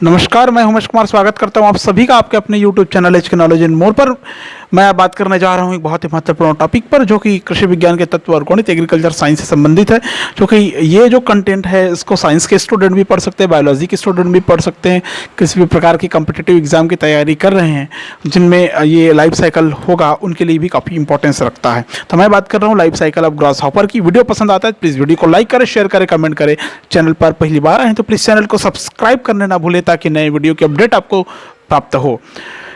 नमस्कार, मैं उमेश कुमार स्वागत करता हूं आप सभी का आपके अपने YouTube channel HK knowledge in more पर। मैं बात करने जा रहा हूं एक बहुत ही महत्वपूर्ण टॉपिक पर, जो कि कृषि विज्ञान के तत्व और गणित एग्रीकल्चर साइंस से संबंधित है। क्योंकि ये जो कंटेंट है इसको साइंस के स्टूडेंट भी पढ़ सकते हैं, बायोलॉजी के स्टूडेंट भी पढ़ सकते हैं, किसी भी प्रकार की कॉम्पिटिटिव एग्जाम की तैयारी कर रहे हैं जिनमें ये लाइफ साइकिल होगा, उनके लिए भी काफ़ी इंपॉर्टेंस रखता है। तो मैं बात कर रहा हूँ life cycle of grass hopper की। वीडियो पसंद आता है प्लीज़ वीडियो को लाइक करें, शेयर करें, कमेंट करें। चैनल पर पहली बार आए तो प्लीज़ चैनल को सब्सक्राइब करने ना भूलें ताकि नए वीडियो की अपडेट आपको प्राप्त हो।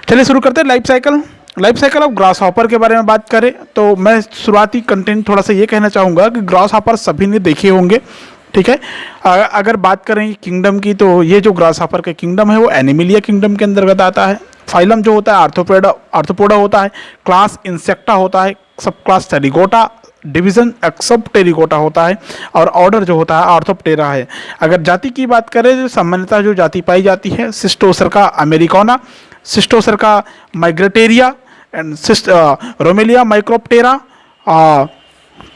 चलिए शुरू करते हैं। Life cycle of grass hopper के बारे में बात करें तो मैं शुरुआती कंटेंट थोड़ा सा ये कहना चाहूँगा कि ग्रास हॉपर सभी ने देखे होंगे, ठीक है। अगर बात करें किंगडम की तो ये जो ग्रास हॉपर का किंगडम है वो एनिमिलिया किंगडम के अंतर्गत आता है। फाइलम जो होता है आर्थ्रोपोडा होता है, क्लास इंसेक्टा होता है, सब क्लास टेरिगोटा, डिवीजन एक्सब टेरिगोटा होता है और ऑर्डर जो होता है आर्थोप्टेरा है। अगर जाति की बात करें तो सामान्यतः जो जाति पाई जाती है सिस्टोसर्का अमेरिकाना, सिस्टोसर्का माइग्रेटेरिया एंड रोमेलिया माइक्रोप्टेरा,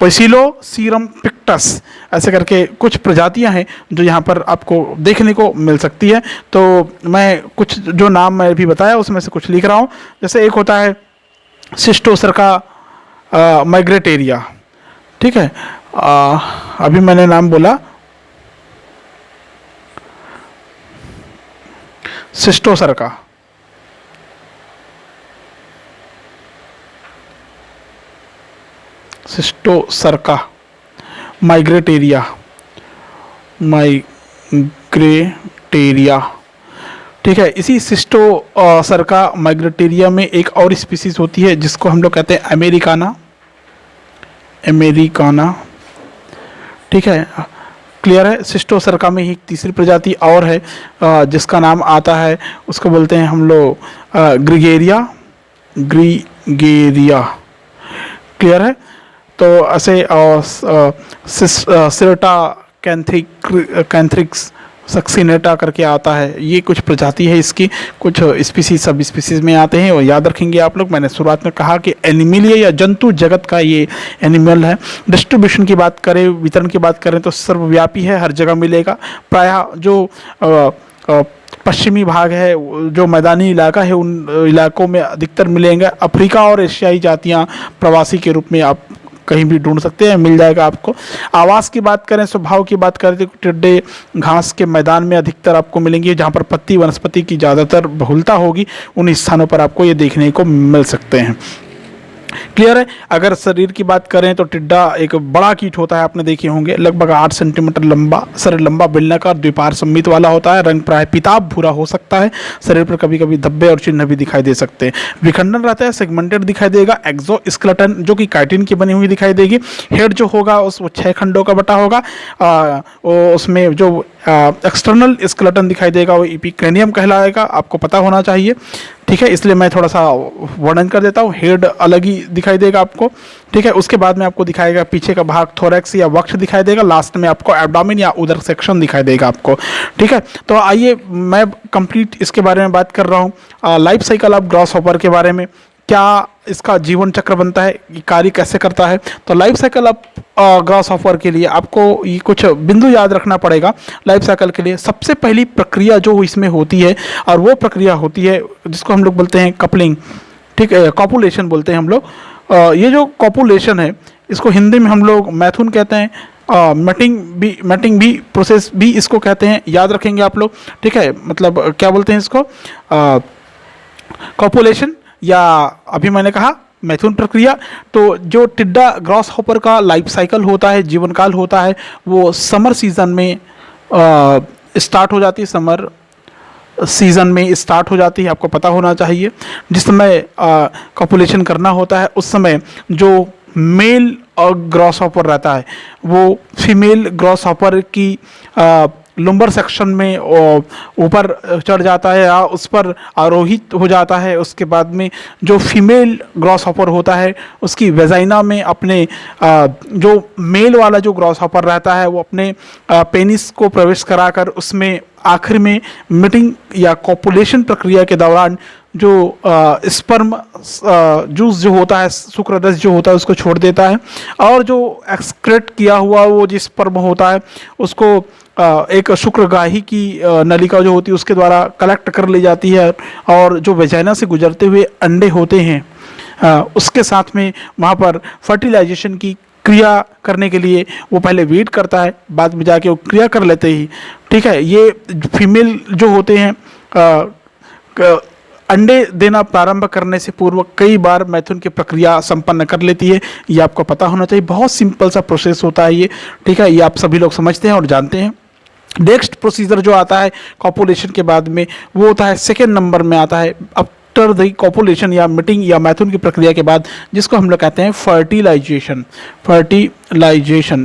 पैसिलो सीरम पिक्टस, ऐसे करके कुछ प्रजातियां हैं जो यहाँ पर आपको देखने को मिल सकती है। तो मैं कुछ जो नाम मैं भी बताया उसमें से कुछ लिख रहा हूँ। जैसे एक होता है सिस्टोसर्का माइग्रेटेरिया, ठीक है। अभी मैंने नाम बोला सिस्टोसर्का, माइग्रेटेरिया, ठीक है। इसी सिस्टोसर्का माइग्रेटेरिया में एक और स्पीसीज होती है जिसको हम लोग कहते हैं अमेरिकाना, ठीक है। क्लियर है। सिस्टोसर्का में ही एक तीसरी प्रजाति और है जिसका नाम आता है, उसको बोलते हैं हम लोग ग्रिगेरिया। क्लियर है। तो ऐसे सिरटा कैंथ्रिक्स सक्सिनेटा करके आता है। ये कुछ प्रजाति है इसकी, कुछ स्पीसीज सब स्पीसीज में आते हैं और याद रखेंगे आप लोग। मैंने शुरुआत में कहा कि एनिमलिया या जंतु जगत का ये एनिमल है। डिस्ट्रीब्यूशन की बात करें, वितरण की बात करें तो सर्वव्यापी है, हर जगह मिलेगा। प्रायः जो पश्चिमी भाग है, जो मैदानी इलाका है, उन इलाकों में अधिकतर मिलेंगे। अफ्रीका और एशियाई जातियाँ प्रवासी के रूप में आप कहीं भी ढूंढ सकते हैं, मिल जाएगा आपको। आवास की बात करें, स्वभाव की बात करें तो टिड्डे घास के मैदान में अधिकतर आपको मिलेंगे। जहाँ पर पत्ती वनस्पति की ज़्यादातर बहुलता होगी उन स्थानों पर आपको ये देखने को मिल सकते हैं। क्लियर है। अगर शरीर की बात करें तो टिड्डा एक बड़ा कीट होता है, आपने देखे होंगे। लगभग 8 सेंटीमीटर लंबा, शरीर लंबा, बेलनाकार, द्विपार सम्मित वाला होता है। रंग प्राय पीताभ भूरा हो सकता है। शरीर पर कभी कभी धब्बे और चिन्ह भी दिखाई दे सकते हैं। विखंडन रहता है, सेगमेंटेड दिखाई देगा। एक्सोस्केलेटन जो कि काइटिन की बनी हुई दिखाई देगी। हेड जो होगा वो 6 खंडों का बटा होगा। उसमें जो एक्सटर्नल स्केलेटन दिखाई देगा वो इपिक्रेनियम कहलाएगा, आपको पता होना चाहिए, ठीक है। इसलिए मैं थोड़ा सा वर्णन कर देता हूँ। हेड अलग ही दिखाई देगा आपको, ठीक है। उसके बाद में आपको दिखाएगा पीछे का भाग, थोरैक्स या वक्ष दिखाई देगा। लास्ट में आपको एब्डोमेन या उदर सेक्शन दिखाई देगा आपको, ठीक है। तो आइए मैं कंप्लीट इसके बारे में बात कर रहा हूँ। Life cycle of grass hopper के बारे में, क्या इसका जीवन चक्र बनता है, ये कार्य कैसे करता है। तो life cycle of grass hopper के लिए आपको ये कुछ बिंदु याद रखना पड़ेगा। लाइफ साइकिल के लिए सबसे पहली प्रक्रिया जो इसमें होती है, और वो प्रक्रिया होती है जिसको हम लोग बोलते हैं कपलिंग, ठीक है, कॉपुलेशन बोलते हैं हम लोग। ये जो कॉपुलेशन है इसको हिंदी में हम लोग मैथुन कहते हैं, मैटिंग भी प्रोसेस भी इसको कहते हैं, याद रखेंगे आप लोग, ठीक है। मतलब क्या बोलते हैं इसको, कॉपुलेशन या अभी मैंने कहा मैथुन प्रक्रिया। तो जो टिड्डा ग्रास हॉपर का लाइफ साइकिल होता है, जीवन काल होता है, वो समर सीजन में स्टार्ट हो जाती है। समर सीजन में स्टार्ट हो जाती है, आपको पता होना चाहिए। जिस समय कॉपुलेशन करना होता है उस समय जो मेल ग्रास हॉपर रहता है वो फीमेल ग्रास हॉपर की लुम्बर सेक्शन में ऊपर चढ़ जाता है या उस पर आरोहित हो जाता है। उसके बाद में जो फीमेल ग्रास हॉपर होता है उसकी वेजाइना में अपने जो मेल वाला जो ग्रास हॉपर रहता है वो अपने पेनिस को प्रवेश कराकर उसमें आखिर में मीटिंग या कॉपुलेशन प्रक्रिया के दौरान जो स्पर्म जूस जो होता है, शुक्र रस जो होता है उसको छोड़ देता है, और जो एक्सक्रेट किया हुआ वो जो स्पर्म होता है उसको एक शुक्रगाही की नलिका जो होती है उसके द्वारा कलेक्ट कर ली जाती है, और जो वेजाइना से गुजरते हुए अंडे होते हैं उसके साथ में वहाँ पर फर्टिलाइजेशन की क्रिया करने के लिए वो पहले वेट करता है, बाद में जाके वो क्रिया कर लेते ही, ठीक है। ये फीमेल जो होते हैं अंडे देना प्रारंभ करने से पूर्व कई बार मैथुन की प्रक्रिया संपन्न कर लेती है। ये आपको पता होना चाहिए, बहुत सिंपल सा प्रोसेस होता है ये, ठीक है। ये आप सभी लोग समझते हैं और जानते हैं। नेक्स्ट प्रोसीजर जो आता है कॉपुलेशन के बाद में वो होता है सेकेंड नंबर में आता है आफ्टर द कॉपुलेशन या मीटिंग या मैथुन की प्रक्रिया के बाद, जिसको हम लोग कहते हैं फर्टिलाइजेशन।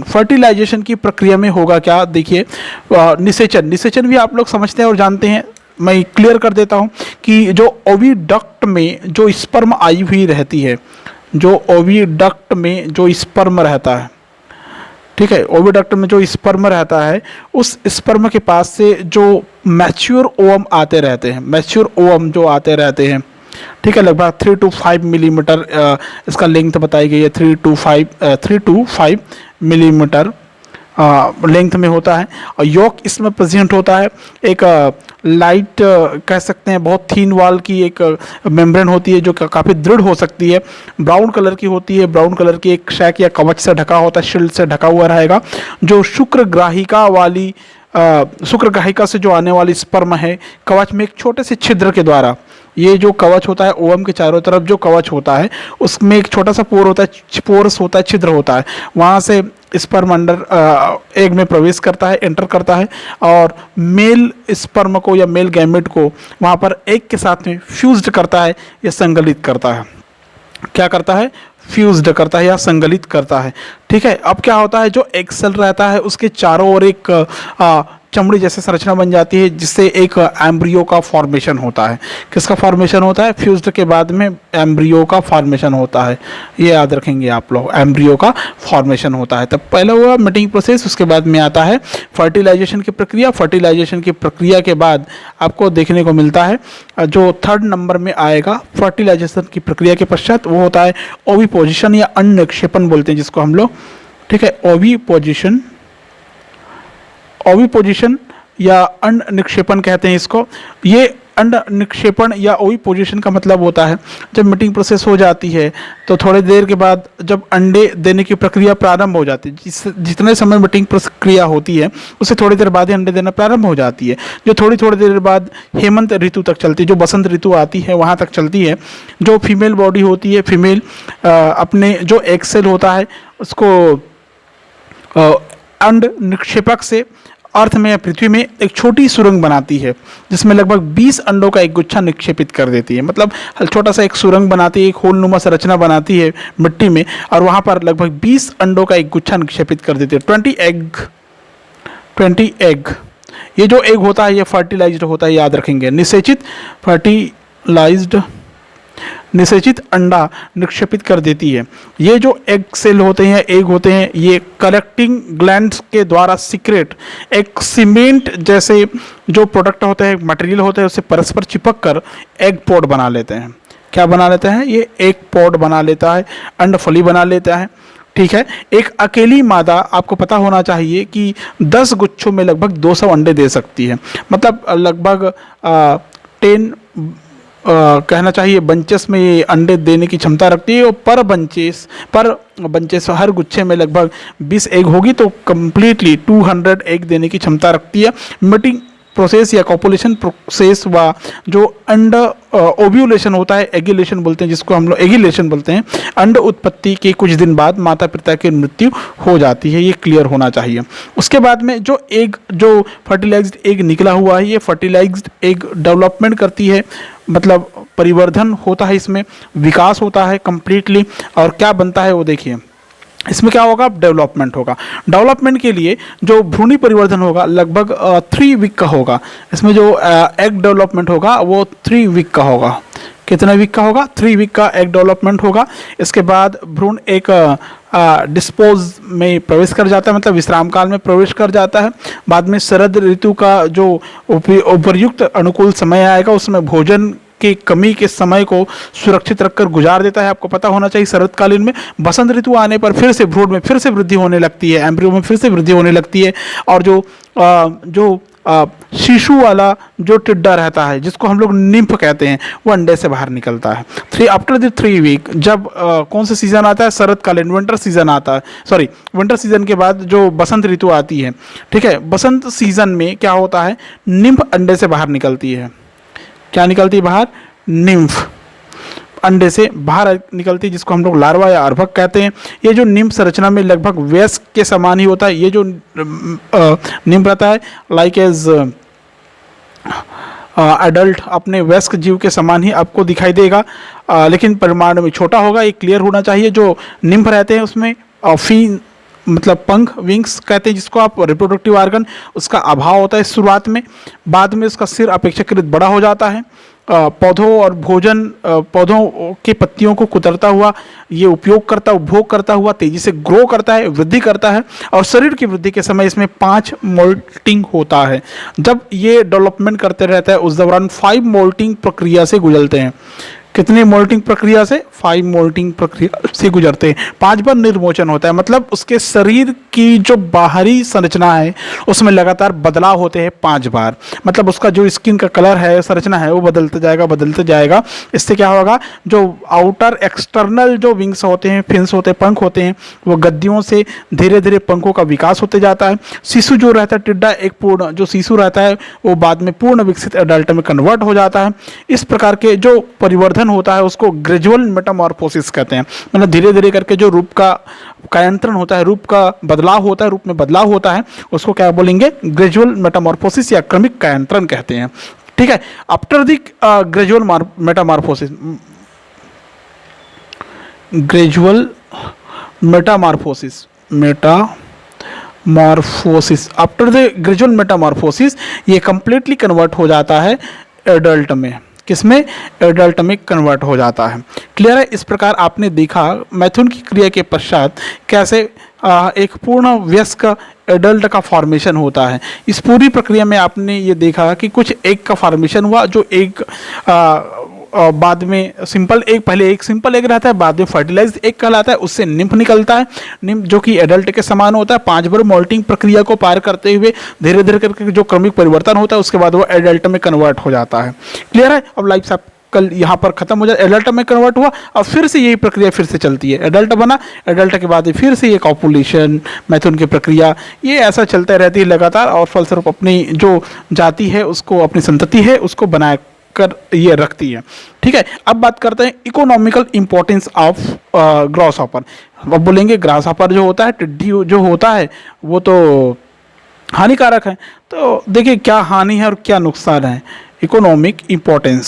फर्टिलाइजेशन की प्रक्रिया में होगा क्या, देखिए निषेचन भी आप लोग समझते हैं और जानते हैं। मैं क्लियर कर देता हूं कि जो ओविडक्ट में जो स्पर्म आई हुई रहती है, जो ओविडक्ट में जो स्पर्म रहता है, ठीक है, ओविडक्ट में जो स्पर्म रहता है उस स्पर्म के पास से जो मैच्योर ओवम आते रहते हैं, मैच्योर ओवम जो आते रहते हैं, ठीक है, लगभग 3 to 5 मिलीमीटर इसका लेंथ बताई गई है, 3 to 5 मिलीमीटर लेंथ में होता है। और योक इसमें प्रेजेंट होता है, एक लाइट कह सकते हैं बहुत थीन वॉल की एक मेम्ब्रेन होती है जो काफ़ी दृढ़ हो सकती है, ब्राउन कलर की होती है, ब्राउन कलर की एक शैक या कवच से ढका होता है, शील्ड से ढका हुआ रहेगा, जो शुक्रग्राहिका से जो आने वाली स्पर्म है कवच में एक छोटे से छिद्र के द्वारा, ये जो कवच होता है ओवम के चारों तरफ जो कवच होता है उसमें एक छोटा सा पोर होता है, पोरस होता है, छिद्र होता है, वहाँ से स्पर्म अंडर एग में प्रवेश करता है, एंटर करता है, और मेल स्पर्म को या मेल गैमेट को वहाँ पर एग के साथ में फ्यूज्ड करता है या संगलित करता है। क्या करता है, फ्यूज्ड करता है या संगलित करता है, ठीक है। अब क्या होता है, जो एग सेल रहता है उसके चारों ओर एक चमड़ी जैसे संरचना बन जाती है जिससे एक एम्ब्रियो का फॉर्मेशन होता है। किसका फॉर्मेशन होता है, फ्यूज्ड के बाद में एम्ब्रियो का फॉर्मेशन होता है, ये याद रखेंगे आप लोग, एम्ब्रियो का फॉर्मेशन होता है। तब पहले हुआ मीटिंग प्रोसेस, उसके बाद में आता है फर्टिलाइजेशन की प्रक्रिया। फर्टिलाइजेशन की प्रक्रिया के बाद आपको देखने को मिलता है जो थर्ड नंबर में आएगा फर्टिलाइजेशन की प्रक्रिया के पश्चात, वो होता है ओविपोजिशन या अंड निक्षेपण बोलते हैं जिसको हम लोग, ठीक है, ओविपोजिशन या अंड निक्षेपण कहते हैं इसको। ये अंड निक्षेपण या ओविपोजिशन का मतलब होता है जब मीटिंग प्रोसेस हो जाती है तो थोड़ी देर के बाद जब अंडे देने की प्रक्रिया प्रारंभ हो जाती है, जितने समय मीटिंग प्रक्रिया होती है उससे थोड़ी देर बाद ही अंडे देना प्रारंभ हो जाती है, जो थोड़ी देर बाद हेमंत ऋतु तक चलती है, जो बसंत ऋतु आती है वहाँ तक चलती है। जो फीमेल बॉडी होती है, फीमेल अपने जो एग सेल होता है उसको अंड निक्षेपक से अर्थ में या पृथ्वी में एक छोटी सुरंग बनाती है जिसमें लगभग 20 अंडों का एक गुच्छा निक्षेपित कर देती है। मतलब छोटा सा एक सुरंग बनाती है, एक होल नुमा संरचना बनाती है मिट्टी में, और वहाँ पर लगभग 20 अंडों का एक गुच्छा निक्षेपित कर देती है। 20 एग, ये जो एग होता है ये फर्टिलाइज्ड होता है, याद रखेंगे। निषेचित अंडा निक्षेपित कर देती है। ये जो एग सेल होते हैं, एग होते हैं, ये कलेक्टिंग ग्लैंड्स के द्वारा सीक्रेट एक सीमेंट जैसे जो प्रोडक्ट होते हैं, मटेरियल होते हैं, उससे परस्पर चिपक कर एग पॉड बना लेते हैं। क्या बना लेते हैं, ये एग पॉड बना लेता है, अंडफली बना लेता है, ठीक है। एक अकेली मादा, आपको पता होना चाहिए कि 10 गुच्छों में लगभग 200 अंडे दे सकती है। मतलब लगभग 10 कहना चाहिए बंचेस में ये अंडे देने की क्षमता रखती है, और पर बंचेस हर गुच्छे में लगभग 20 एग होगी तो कम्प्लीटली 200 एग देने की क्षमता रखती है। मीटिंग प्रोसेस या कॉपुलेशन प्रोसेस व जो अंड ओव्यूलेशन होता है, एगिलेशन बोलते हैं जिसको हम लोग एगिलेशन बोलते हैं, अंड उत्पत्ति के कुछ दिन बाद माता पिता की मृत्यु हो जाती है, ये क्लियर होना चाहिए। उसके बाद में जो फर्टिलाइज्ड एग निकला हुआ है, ये फर्टिलाइज्ड एग डेवलपमेंट करती है, मतलब परिवर्धन होता है, इसमें विकास होता है कम्प्लीटली, और क्या बनता है वो देखिए। इसमें क्या होगा, डेवलपमेंट होगा। डेवलपमेंट के लिए जो भ्रूणी परिवर्धन होगा लगभग 3 वीक का होगा। इसमें जो एग डेवलपमेंट होगा वो 3 वीक का होगा। कितने वीक का होगा, 3 वीक का एग डेवलपमेंट होगा। इसके बाद भ्रूण एक डिस्पोज में प्रवेश कर जाता है, मतलब विश्राम काल में प्रवेश कर जाता है। बाद में शरद ऋतु का जो उपर्युक्त अनुकूल समय आएगा उसमें भोजन की कमी के समय को सुरक्षित रखकर गुजार देता है। आपको पता होना चाहिए शरदकालीन में बसंत ऋतु आने पर फिर से भ्रूण में फिर से वृद्धि होने लगती है, एम्ब्रियो में फिर से वृद्धि होने लगती है, और जो शिशु वाला जो टिड्डा रहता है जिसको हम लोग निम्फ कहते हैं वो अंडे से बाहर निकलता है। आफ्टर द 3 वीक जब कौन सा सीजन आता है, शरदकालीन विंटर सीजन आता है, सॉरी विंटर सीजन के बाद जो बसंत ऋतु आती है, ठीक है, बसंत सीजन में क्या होता है, निम्फ अंडे से बाहर निकलती है। क्या निकलती है बाहर, निम्फ अंडे से बाहर निकलती है, जिसको हम लोग लार्वा या अर्भक कहते हैं। ये जो निम्फ संरचना में लगभग वयस्क के समान ही होता है। ये जो निम्फ रहता है लाइक एज एडल्ट, अपने वयस्क जीव के समान ही आपको दिखाई देगा, लेकिन परिमाण में छोटा होगा। ये क्लियर होना चाहिए। जो निम्फ रहते हैं उसमें फीन मतलब पंख, विंग्स कहते हैं जिसको आप, रिप्रोडक्टिव ऑर्गन उसका अभाव होता है शुरुआत में। बाद में उसका सिर अपेक्षाकृत बड़ा हो जाता है। पौधों और भोजन, पौधों के पत्तियों को कुतरता हुआ ये उपभोग करता हुआ तेजी से ग्रो करता है, वृद्धि करता है, और शरीर की वृद्धि के समय इसमें 5 मोल्टिंग होता है। जब ये डेवलपमेंट करते रहता है उस दौरान 5 मोल्टिंग प्रक्रिया से गुजरते हैं। कितनी मोल्टिंग प्रक्रिया से, 5 मोल्टिंग प्रक्रिया से गुजरते हैं। 5 बार निर्मोचन होता है, मतलब उसके शरीर की जो बाहरी संरचना है उसमें लगातार बदलाव होते हैं 5 बार। मतलब उसका जो स्किन का कलर है, संरचना है, वो बदलते जाएगा। इससे क्या होगा, जो आउटर एक्सटर्नल जो विंग्स होते हैं, फिन्स होते हैं, पंख होते हैं, वो गद्दियों से धीरे धीरे पंखों का विकास होते जाता है। शिशु जो रहता है टिड्डा, एक पूर्ण जो शिशु रहता है वो बाद में पूर्ण विकसित एडल्ट में कन्वर्ट हो जाता है। इस प्रकार के जो परिवर्तन होता है उसको ग्रेजुअल मेटामॉर्फोसिस कहते हैं। मतलब धीरे धीरे करके जो रूप का कायांतरण होता है, रूप का बदलाव होता है, रूप में बदलाव होता है, उसको क्या बोलेंगे, ग्रेजुअल मेटामॉर्फोसिस या क्रमिक कायांतरण कहते हैं। ठीक है, after the gradual Metamorphosis, after the gradual Metamorphosis ये कंप्लीटली कन्वर्ट हो जाता है एडल्ट में। किसमें, एडल्ट में कन्वर्ट हो जाता है। क्लियर है। इस प्रकार आपने देखा मैथुन की क्रिया के पश्चात कैसे एक पूर्ण वयस्क एडल्ट का फॉर्मेशन होता है। इस पूरी प्रक्रिया में आपने ये देखा कि कुछ एग का फॉर्मेशन हुआ, जो एग बाद में सिंपल एग, पहले एक सिंपल एग रहता है, बाद में फर्टिलाइज्ड एग कहलाता है, उससे निम्फ निकलता है। निम्फ जो कि एडल्ट के समान होता है, 5 बार मोल्टिंग प्रक्रिया को पार करते हुए धीरे धीरे करके जो क्रमिक परिवर्तन होता है उसके बाद वो एडल्ट में कन्वर्ट हो जाता है। क्लियर है। अब लाइफ साइकिल यहाँ पर खत्म हो जाए, एडल्ट में कन्वर्ट हुआ, और फिर से यही प्रक्रिया फिर से चलती है। एडल्ट बना, एडल्ट के बाद फिर से ये कॉपुलेशन, मैथुन की प्रक्रिया, ये ऐसा चलता रहती है लगातार, और फलस्वरूप अपनी जो जाति है उसको, अपनी संतति है उसको बनाए कर ये रखती है। ठीक है। अब बात करते हैं economical importance of grass hopper. अब बोलेंगे ग्रास हॉपर जो होता है, टिड्डी जो होता है, वो तो हानिकारक है। तो देखिए क्या हानि है और क्या नुकसान है। इकोनॉमिक इंपॉर्टेंस,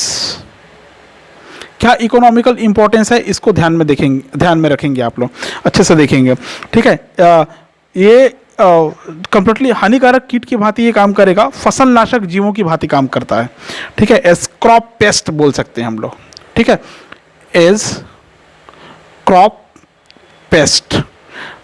क्या इकोनॉमिकल इंपॉर्टेंस है, इसको ध्यान में रखेंगे आप लोग, अच्छे से देखेंगे। ठीक है। ये कंप्लीटली हानिकारक कीट की भांति ये काम करेगा, फसल नाशक जीवों की भांति काम करता है। ठीक है। एज क्रॉप पेस्ट बोल सकते हैं हम लोग। ठीक है, एज क्रॉप पेस्ट।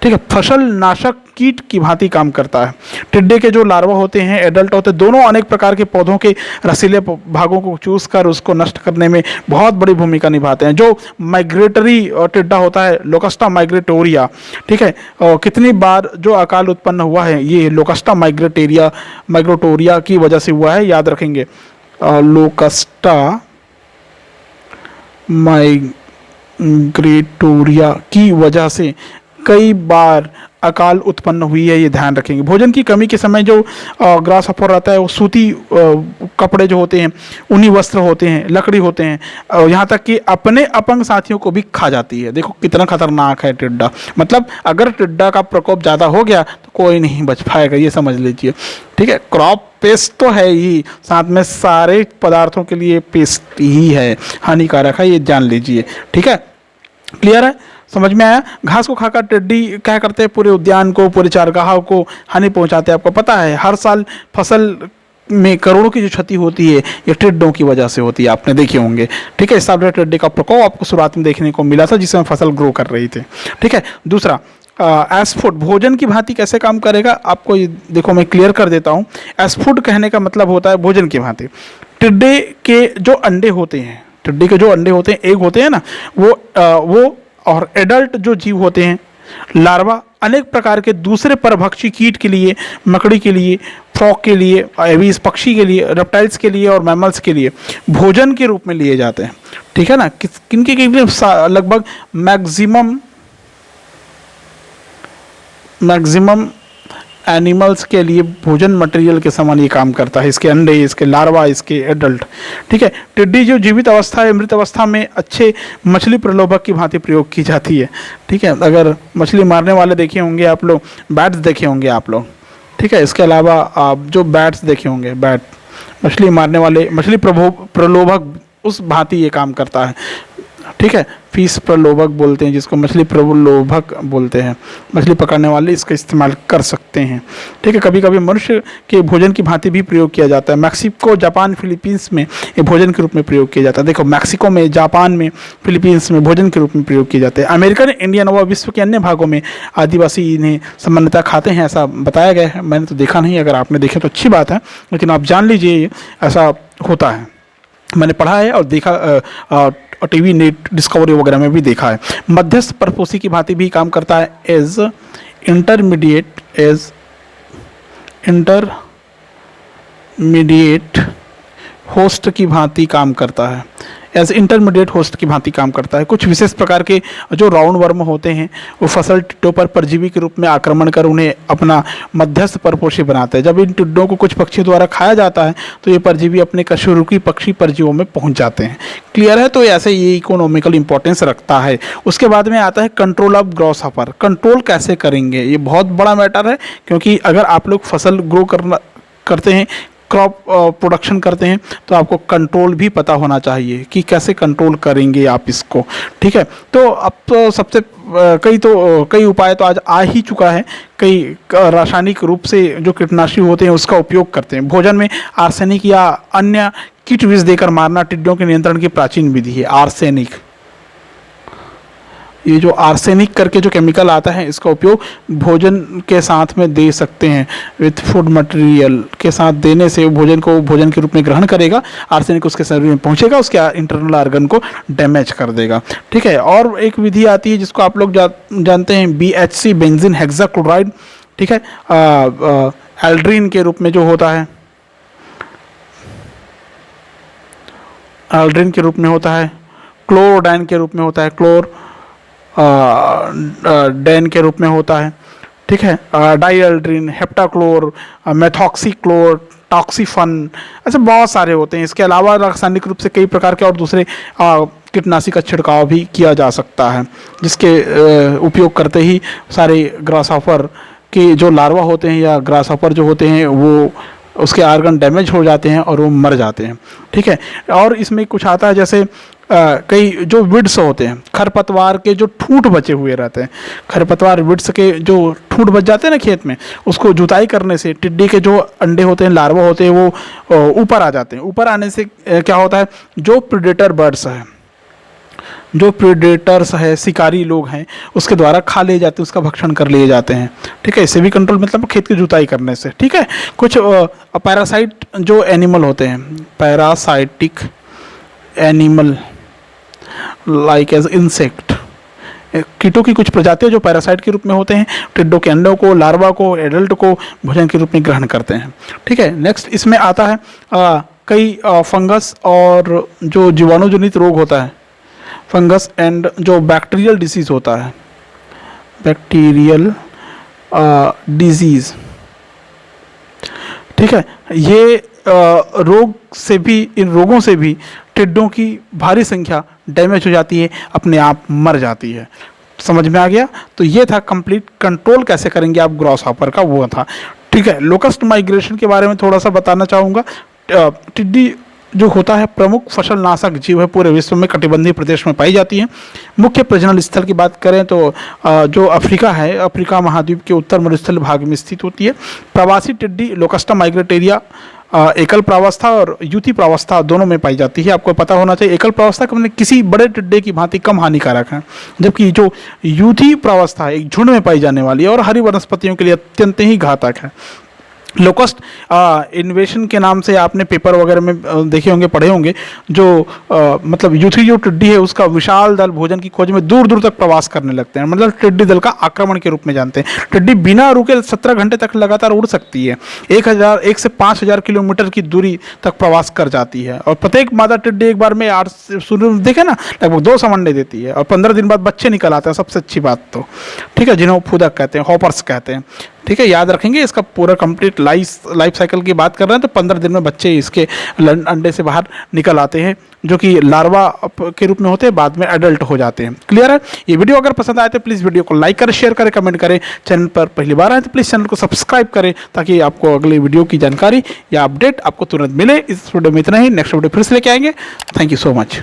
ठीक है, फसल नाशक कीट की भांति काम करता है। टिड्डे के जो लार्वा होते हैं, एडल्ट होते हैं, दोनों अनेक प्रकार के पौधों के रसीले भागों को चूस कर उसको नष्ट करने में बहुत बड़ी भूमिका निभाते हैं। जो माइग्रेटरी टिड्डा होता है, लोकस्टा माइग्रेटोरिया, ठीक है, कितनी बार जो अकाल उत्पन्न हुआ है ये लोकस्टा माइग्रेटोरिया की वजह से हुआ है, याद रखेंगे। लोकस्टा माइग्रेटोरिया की वजह से कई बार अकाल उत्पन्न हुई है, ये ध्यान रखेंगे। भोजन की कमी के समय जो ग्रास हॉपर रहता है वो सूती कपड़े जो होते हैं, ऊनी वस्त्र होते हैं, लकड़ी होते हैं, यहाँ तक कि अपने अपंग साथियों को भी खा जाती है। देखो कितना खतरनाक है टिड्डा। मतलब अगर टिड्डा का प्रकोप ज़्यादा हो गया तो कोई नहीं बच पाएगा, ये समझ लीजिए। ठीक है, क्रॉप पेस्ट तो है ही, साथ में सारे पदार्थों के लिए पेस्ट ही है, हानिकारक है, ये जान लीजिए। ठीक है, क्लियर है, समझ में आया। घास को खाकर टिड्डी क्या करते हैं, पूरे उद्यान को, पूरे चारगाह को हानि पहुंचाते हैं। आपको पता है हर साल फसल में करोड़ों की जो क्षति होती है ये टिड्डों की वजह से होती है, आपने देखे होंगे। ठीक है, इस साल टिड्डे का प्रकोप आपको शुरुआत में देखने को मिला था जिसमें फसल ग्रो कर रही थी। ठीक है, दूसरा एज फूड, भोजन की भांति कैसे काम करेगा आपको ये देखो मैं क्लियर कर देता हूँ। एज फूड कहने का मतलब होता है भोजन की भांति। टिड्डे के जो अंडे होते हैं, टिड्डे के जो अंडे होते हैं, एग होते हैं ना, वो और एडल्ट जो जीव होते हैं, लार्वा, अनेक प्रकार के दूसरे परभक्षी कीट के लिए, मकड़ी के लिए, फ्रॉग के लिए, एवीज पक्षी के लिए, रेप्टाइल्स के लिए और मैमल्स के लिए भोजन के रूप में लिए जाते हैं। ठीक है ना, किनके के लिए? लगभग मैक्सिमम एनिमल्स के लिए भोजन मटेरियल के समान ये काम करता है। इसके अंडे, इसके लार्वा, इसके एडल्ट। ठीक है, टिड्डी जो जीवित अवस्था है, मृत अवस्था में अच्छे मछली प्रलोभक की भांति प्रयोग की जाती है। ठीक है, अगर मछली मारने वाले देखे होंगे आप लोग, बैट्स देखे होंगे आप लोग। ठीक है, इसके अलावा आप जो बैट्स देखे होंगे, बैट मछली मारने वाले, मछली प्रलोभक, उस भांति ये काम करता है। ठीक है, फिश प्रलोभक बोलते हैं जिसको, मछली प्रलोभक बोलते हैं। मछली पकड़ने वाले इसका इस्तेमाल कर सकते हैं। ठीक है, कभी कभी मनुष्य के भोजन की भांति भी प्रयोग किया जाता है। मैक्सिको, जापान, फिलीपींस में ये भोजन के रूप में प्रयोग किया जाता है। देखो, मैक्सिको में, जापान में, फिलीपींस में भोजन के रूप में प्रयोग किए जाते हैं। अमेरिकन इंडियन व विश्व के अन्य भागों में आदिवासी इन्हें सामान्यतः खाते हैं, ऐसा बताया गया है। मैंने तो देखा नहीं, अगर आपने देखे तो अच्छी बात है, लेकिन आप जान लीजिए ऐसा होता है। मैंने पढ़ा है और देखा, टीवी, नेट, डिस्कवरी वगैरह में भी देखा है। मध्यस्थ परपोषी की भांति भी काम करता है। एज इंटरमीडिएट होस्ट की भांति काम करता है। एज इंटरमीडिएट होस्ट की भांति काम करता है। कुछ विशेष प्रकार के जो राउंड वर्म होते हैं वो फसल टिड्डों पर परजीवी के रूप में आक्रमण कर उन्हें अपना मध्यस्थ परपोषी बनाते हैं। जब इन टिड्डों को कुछ पक्षियों द्वारा खाया जाता है तो ये परजीवी अपने कशेरुकी पक्षी परजीवों में पहुंच जाते हैं। क्लियर है? तो ऐसे ये इकोनॉमिकल इंपॉर्टेंस रखता है। उसके बाद में आता है कंट्रोल ऑफ ग्रॉसहॉपर। कंट्रोल कैसे करेंगे, ये बहुत बड़ा मैटर है, क्योंकि अगर आप लोग फसल ग्रो करते हैं, क्रॉप प्रोडक्शन करते हैं, तो आपको कंट्रोल भी पता होना चाहिए कि कैसे कंट्रोल करेंगे आप इसको। ठीक है, तो अब तो सबसे कई उपाय तो आज आ ही चुका है। कई रासायनिक रूप से जो कीटनाशी होते हैं उसका उपयोग करते हैं। भोजन में आर्सेनिक या अन्य कीट विष देकर मारना टिड्डों के नियंत्रण की प्राचीन विधि है। आर्सेनिक, ये जो आर्सेनिक करके जो केमिकल आता है, इसका उपयोग भोजन के साथ में दे सकते हैं। विथ फूड मटेरियल के साथ देने से भोजन को भोजन के रूप में ग्रहण करेगा, आर्सेनिक उसके शरीर में पहुंचेगा, उसके इंटरनल ऑर्गन को डैमेज कर देगा। ठीक है, और एक विधि आती है जिसको आप लोग जानते हैं, BHC, बेंजीन हेक्साक्लोराइड। ठीक है, एल्ड्रीन के रूप में जो होता है, एल्ड्रीन के रूप में होता है, क्लोरोडाइन के रूप में होता है, डैन के रूप में होता है। ठीक है, डाईएल्ड्रिन, हेप्टाक्लोर, मेथॉक्सीक्लोर, टॉक्सीफन, ऐसे बहुत सारे होते हैं। इसके अलावा रासायनिक रूप से कई प्रकार के और दूसरे कीटनाशी का छिड़काव भी किया जा सकता है, जिसके उपयोग करते ही सारे ग्रासहॉपर के जो लार्वा होते हैं या ग्रासहॉपर जो होते हैं वो उसके ऑर्गन डैमेज हो जाते हैं और वो मर जाते हैं। ठीक है, और इसमें कुछ आता है जैसे कई जो विड्स होते हैं, खरपतवार के जो ठूंठ बचे हुए रहते हैं, खरपतवार विड्स के जो ठूंठ बच जाते हैं ना खेत में, उसको जुताई करने से टिड्डी के जो अंडे होते हैं, लार्वा होते हैं, वो ऊपर आ जाते हैं। ऊपर आने से क्या होता है, जो प्रेडेटर बर्ड्स हैं, जो प्रेडेटर्स है, शिकारी लोग हैं, उसके द्वारा खा लिए जाते हैं, उसका भक्षण कर लिए जाते हैं। ठीक है, इससे भी कंट्रोल, मतलब खेत की जुताई करने से। ठीक है, कुछ पैरासाइट जो एनिमल होते हैं, parasitic animal like as insect, कीटों की कुछ प्रजातियां जो पैरासाइट के रूप में होते हैं, टिड्डों के अंडों को, लार्वा को, एडल्ट को भोजन के रूप में ग्रहण करते हैं। ठीक है, नेक्स्ट इसमें आता है कई फंगस और जो जीवाणुजनित रोग होता है, फंगस एंड जो बैक्टीरियल डिसीज होता है, बैक्टीरियल डिजीज। ठीक है, ये रोग से भी, इन रोगों से भी टिड्डों की भारी संख्या डैमेज हो जाती है, अपने आप मर जाती है। समझ में आ गया? तो ये था कंप्लीट कंट्रोल कैसे करेंगे आप ग्रॉसहॉपर का, वो था। ठीक है, लोकस्ट माइग्रेशन के बारे में थोड़ा सा बताना चाहूँगा। टिड्डी जो होता है प्रमुख फसल नाशक जीव है, पूरे विश्व में कटिबंधीय प्रदेश में पाई जाती है। मुख्य प्रजनन स्थल की बात करें तो जो अफ्रीका है, अफ्रीका महाद्वीप के उत्तर मरुस्थल भाग में स्थित होती है। प्रवासी टिड्डी लोकस्टा माइग्रेटेरिया एकल प्रावस्था और युति प्रावस्था दोनों में पाई जाती है। आपको पता होना चाहिए एकल प्रावस्था का मतलब किसी बड़े टिड्डे की भांति कम हानिकारक है, जबकि जो युति प्रावस्था है एक झुंड में पाई जाने वाली है और हरी वनस्पतियों के लिए अत्यंत ही घातक है। लोकस्ट इन्वेशन के नाम से आपने पेपर वगैरह में देखे होंगे, पढ़े होंगे, जो मतलब यूथी जो टिड्डी है उसका विशाल दल भोजन की खोज में दूर दूर तक प्रवास करने लगते हैं, मतलब टिड्डी दल का आक्रमण के रूप में जानते हैं। टिड्डी बिना रुके 17 घंटे तक लगातार उड़ सकती है, 1 से 5,000 किलोमीटर की दूरी तक प्रवास कर जाती है और प्रत्येक मादा टिड्डी एक बार में 8 देखे ना लगभग 2 अंडे देती है और 15 दिन बाद बच्चे निकल आते हैं। सबसे अच्छी बात तो ठीक है, जिन्हें फूदक कहते हैं, हॉपर्स कहते हैं। ठीक है, याद रखेंगे इसका पूरा कंप्लीट लाइफ साइकिल की बात कर रहे हैं तो 15 दिन में बच्चे इसके अंडे से बाहर निकल आते हैं, जो कि लार्वा के रूप में होते हैं, बाद में एडल्ट हो जाते हैं। क्लियर है? ये वीडियो अगर पसंद आए तो प्लीज़ वीडियो को लाइक करें, शेयर करें, कमेंट करें। चैनल पर पहली बार आए तो प्लीज़ चैनल को सब्सक्राइब करें ताकि आपको अगली वीडियो की जानकारी या अपडेट आपको तुरंत मिले। इस वीडियो में इतना ही, नेक्स्ट वीडियो फिर से लेके आएंगे। Thank you so much.